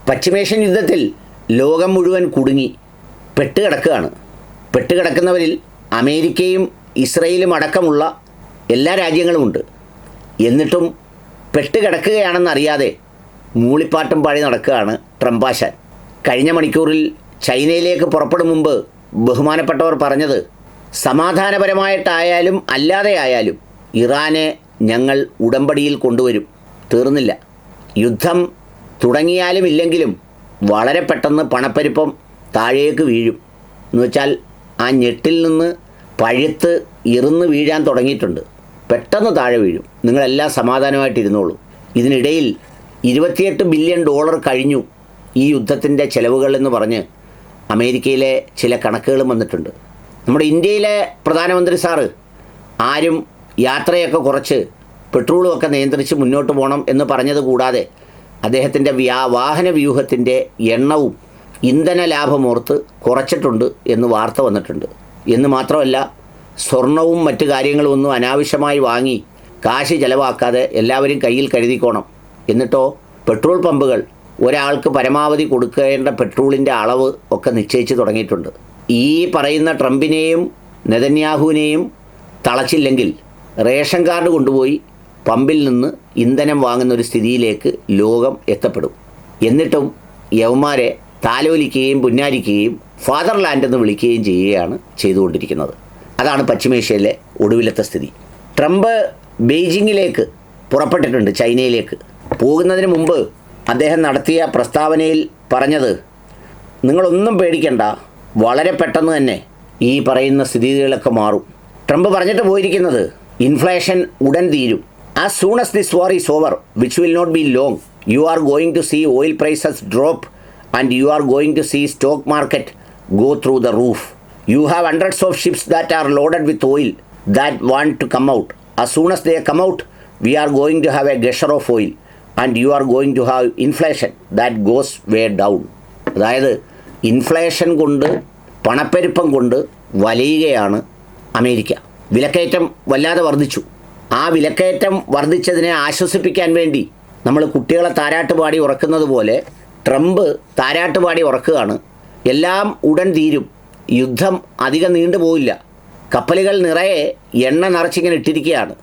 പശ്ചിമേഷ്യൻ യുദ്ധത്തിൽ ലോകം മുഴുവൻ കുടുങ്ങി പെട്ടുകിടക്കുന്നവരിൽ അമേരിക്കയും ഇസ്രയേലും അടക്കമുള്ള എല്ലാ രാജ്യങ്ങളുമുണ്ട്. എന്നിട്ടും പെട്ടുകിടക്കുകയാണെന്നറിയാതെ മൂളിപ്പാട്ടും പാടി നടക്കുകയാണ് ട്രംപാശാൻ. കഴിഞ്ഞ മണിക്കൂറിൽ ചൈനയിലേക്ക് പുറപ്പെടും മുമ്പ് ബഹുമാനപ്പെട്ടവർ പറഞ്ഞത്, സമാധാനപരമായിട്ടായാലും അല്ലാതെ ആയാലും ഇറാനെ ഞങ്ങൾ ഉടമ്പടിയിൽ കൊണ്ടുവരും. തീർന്നില്ല. യുദ്ധം തുടങ്ങിയാലും ഇല്ലെങ്കിലും വളരെ പെട്ടെന്ന് പണപ്പെരുപ്പം താഴേക്ക് വീഴും. എന്നുവെച്ചാൽ ആ ഞെട്ടിൽ നിന്ന് പഴുത്ത് ഇറുന്ന് വീഴാൻ തുടങ്ങിയിട്ടുണ്ട്. പെട്ടെന്ന് താഴെ വീഴും. നിങ്ങളെല്ലാം സമാധാനമായിട്ടിരുന്നോളൂ. ഇതിനിടയിൽ $28 ബില്യൺ കഴിഞ്ഞു ഈ യുദ്ധത്തിൻ്റെ ചിലവുകളെന്ന് പറഞ്ഞ് അമേരിക്കയിലെ ചില കണക്കുകളും വന്നിട്ടുണ്ട്. നമ്മുടെ ഇന്ത്യയിലെ പ്രധാനമന്ത്രി സാറ് ആരും യാത്രയൊക്കെ കുറച്ച് പെട്രോളും ഒക്കെ നിയന്ത്രിച്ച് മുന്നോട്ട് പോകണം എന്ന് പറഞ്ഞത് കൂടാതെ അദ്ദേഹത്തിൻ്റെ വാഹന വ്യൂഹത്തിൻ്റെ എണ്ണവും ഇന്ധന ലാഭമോർത്ത് കുറച്ചിട്ടുണ്ട് എന്ന് വാർത്ത വന്നിട്ടുണ്ട്. എന്ന് മാത്രമല്ല, സ്വർണവും മറ്റു കാര്യങ്ങളും ഒന്നും അനാവശ്യമായി വാങ്ങി കാശ് ചിലവാക്കാതെ എല്ലാവരും കയ്യിൽ കരുതിക്കോണം. എന്നിട്ടോ പെട്രോൾ പമ്പുകൾ ഒരാൾക്ക് പരമാവധി കൊടുക്കേണ്ട പെട്രോളിൻ്റെ അളവ് ഒക്കെ നിശ്ചയിച്ച് തുടങ്ങിയിട്ടുണ്ട്. ഈ പറയുന്ന ട്രംപിനെയും നെതന്യാഹുവിനെയും തളച്ചില്ലെങ്കിൽ റേഷൻ കാർഡ് കൊണ്ടുപോയി പമ്പിൽ നിന്ന് ഇന്ധനം വാങ്ങുന്ന ഒരു സ്ഥിതിയിലേക്ക് ലോകം എത്തപ്പെടും. എന്നിട്ടും യവന്മാരെ താലോലിക്കുകയും പുന്നാരിക്കുകയും ഫാദർലാൻഡ് എന്ന് വിളിക്കുകയും ചെയ്യുകയാണ് ചെയ്തുകൊണ്ടിരിക്കുന്നത്. അതാണ് പശ്ചിമേഷ്യയിലെ ഒടുവിലത്തെ സ്ഥിതി. ട്രംപ് ബെയ്ജിങ്ങിലേക്ക് പുറപ്പെട്ടിട്ടുണ്ട്, ചൈനയിലേക്ക്. പോകുന്നതിന് മുമ്പ് അദ്ദേഹം നടത്തിയ പ്രസ്താവനയിൽ പറഞ്ഞത്, നിങ്ങളൊന്നും പേടിക്കണ്ട, വളരെ പെട്ടെന്ന് തന്നെ ഈ പറയുന്ന സ്ഥിതികളൊക്കെ മാറും. ട്രംപ് പറഞ്ഞിട്ട് പോയിരിക്കുന്നത്, ഇൻഫ്ലേഷൻ ഉടൻ തീരും. As soon as this war is over, which will not be long, you are going to see oil prices drop and you are going to see stock market go through the roof. You have hundreds of ships that are loaded with oil that want to come out. As soon as they come out, we are going to have a gusher of oil and you are going to have inflation that goes way down. അതായത് inflation കൊണ്ട്, പണപ്പെരുപ്പം കൊണ്ട് വലയുകയാണ് America. വിലക്കയറ്റം വല്ലാതെ വർദ്ധിച്ചു. ആ വിലക്കയറ്റം വർദ്ധിച്ചതിനെ ആശ്വസിപ്പിക്കാൻ വേണ്ടി നമ്മൾ കുട്ടികളെ താരാട്ടുപാടി ഉറക്കുന്നത് പോലെ ട്രംപ് താരാട്ടുപാടി ഉറക്കുകയാണ്. എല്ലാം ഉടൻ തീരും, യുദ്ധം അധികം നീണ്ടുപോയില്ല, കപ്പലുകൾ നിറയെ എണ്ണ നിറച്ചിങ്ങനെ ഇട്ടിരിക്കുകയാണ്,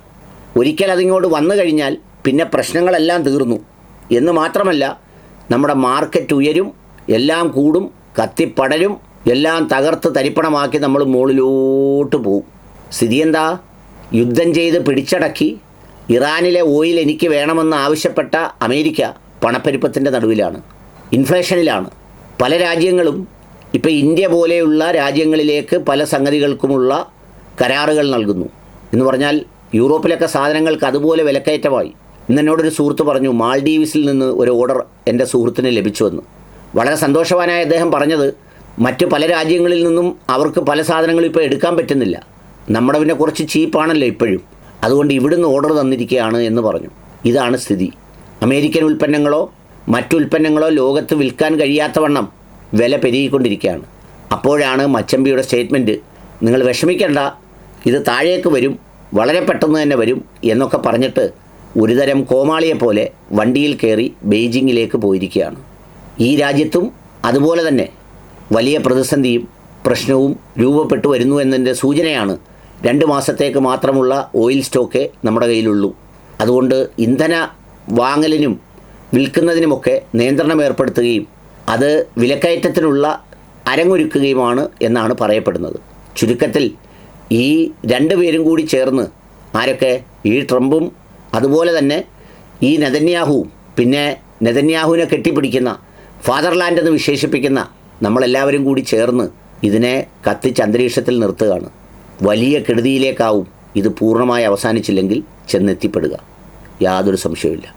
ഒരിക്കൽ അതിങ്ങോട്ട് വന്നു കഴിഞ്ഞാൽ പിന്നെ പ്രശ്നങ്ങളെല്ലാം തീർന്നു എന്ന് മാത്രമല്ല, നമ്മുടെ മാർക്കറ്റ് ഉയരും, എല്ലാം കൂടും, കത്തിപ്പടരും, എല്ലാം തകർത്ത് തരിപ്പണമാക്കി നമ്മൾ മുകളിലോട്ട് പോവും. സ്ഥിതി എന്താ? യുദ്ധം ചെയ്ത് പിടിച്ചടക്കി ഇറാനിലെ ഓയിൽ എനിക്ക് വേണമെന്ന് ആവശ്യപ്പെട്ട അമേരിക്ക പണപ്പെരുപ്പത്തിൻ്റെ നടുവിലാണ്, ഇൻഫ്ലേഷനിലാണ്. പല രാജ്യങ്ങളും ഇപ്പോൾ ഇന്ത്യ പോലെയുള്ള രാജ്യങ്ങളിലേക്ക് പല സംഗതികൾക്കുമുള്ള കരാറുകൾ നൽകുന്നു. എന്ന് പറഞ്ഞാൽ യൂറോപ്പിലൊക്കെ സാധനങ്ങൾക്ക് അതുപോലെ വിലക്കയറ്റമായി. ഇന്ന് എന്നോടൊരു സുഹൃത്ത് പറഞ്ഞു, മാൽഡീവ്സിൽ നിന്ന് ഒരു ഓർഡർ എൻ്റെ സുഹൃത്തിന് ലഭിച്ചുവെന്ന്. വളരെ സന്തോഷവാനായ അദ്ദേഹം പറഞ്ഞത്, മറ്റ് പല രാജ്യങ്ങളിൽ നിന്നും അവർക്ക് പല സാധനങ്ങളും ഇപ്പോൾ എടുക്കാൻ പറ്റുന്നില്ല, നമ്മുടെ പിന്നെ കുറച്ച് ചീപ്പാണല്ലോ ഇപ്പോഴും, അതുകൊണ്ട് ഇവിടുന്ന് ഓർഡർ തന്നിരിക്കുകയാണ് എന്ന് പറഞ്ഞു. ഇതാണ് സ്ഥിതി. അമേരിക്കൻ ഉൽപ്പന്നങ്ങളോ മറ്റുൽപ്പന്നങ്ങളോ ലോകത്ത് വിൽക്കാൻ കഴിയാത്തവണ്ണം വില പെരുകിക്കൊണ്ടിരിക്കുകയാണ്. അപ്പോഴാണ് മച്ചമ്പിയുടെ സ്റ്റേറ്റ്മെൻറ്റ്, നിങ്ങൾ വിഷമിക്കേണ്ട, ഇത് താഴേക്ക് വരും, വളരെ പെട്ടെന്ന് തന്നെ വരും എന്നൊക്കെ പറഞ്ഞിട്ട് ഒരുതരം കോമാളിയെപ്പോലെ വണ്ടിയിൽ കയറി ബെയ്ജിങ്ങിലേക്ക് പോയിരിക്കുകയാണ്. ഈ രാജ്യത്തും അതുപോലെ തന്നെ വലിയ പ്രതിസന്ധിയും പ്രശ്നവും രൂപപ്പെട്ടു വരുന്നു എന്നതിൻ്റെ സൂചനയാണ് 2 മാസത്തേക്ക് മാത്രമുള്ള ഓയിൽ സ്റ്റോക്കേ നമ്മുടെ കയ്യിലുള്ളൂ. അതുകൊണ്ട് ഇന്ധന വാങ്ങലിനും വിൽക്കുന്നതിനുമൊക്കെ നിയന്ത്രണം ഏർപ്പെടുത്തുകയും അത് വിലക്കയറ്റത്തിനുള്ള അരങ്ങൊരുക്കുകയുമാണ് എന്നാണ് പറയപ്പെടുന്നത്. ചുരുക്കത്തിൽ ഈ 2 പേരും കൂടി ചേർന്ന്, ആരൊക്കെ? ഈ ട്രംപും അതുപോലെ തന്നെ ഈ നെതന്യാഹുവും, പിന്നെ നെതന്യാഹുവിനെ കെട്ടിപ്പിടിക്കുന്ന ഫാദർലാൻഡ് എന്ന് വിശേഷിപ്പിക്കുന്ന നമ്മളെല്ലാവരും കൂടി ചേർന്ന് ഇതിനെ കത്തിച്ച് അന്തരീക്ഷത്തിൽ നിർത്തുകയാണ്. വലിയ കെടുതിയിലേക്കാവും ഇത് പൂർണ്ണമായി അവസാനിച്ചില്ലെങ്കിൽ ചെന്നെത്തിപ്പെടുക, യാതൊരു സംശയവുമില്ല.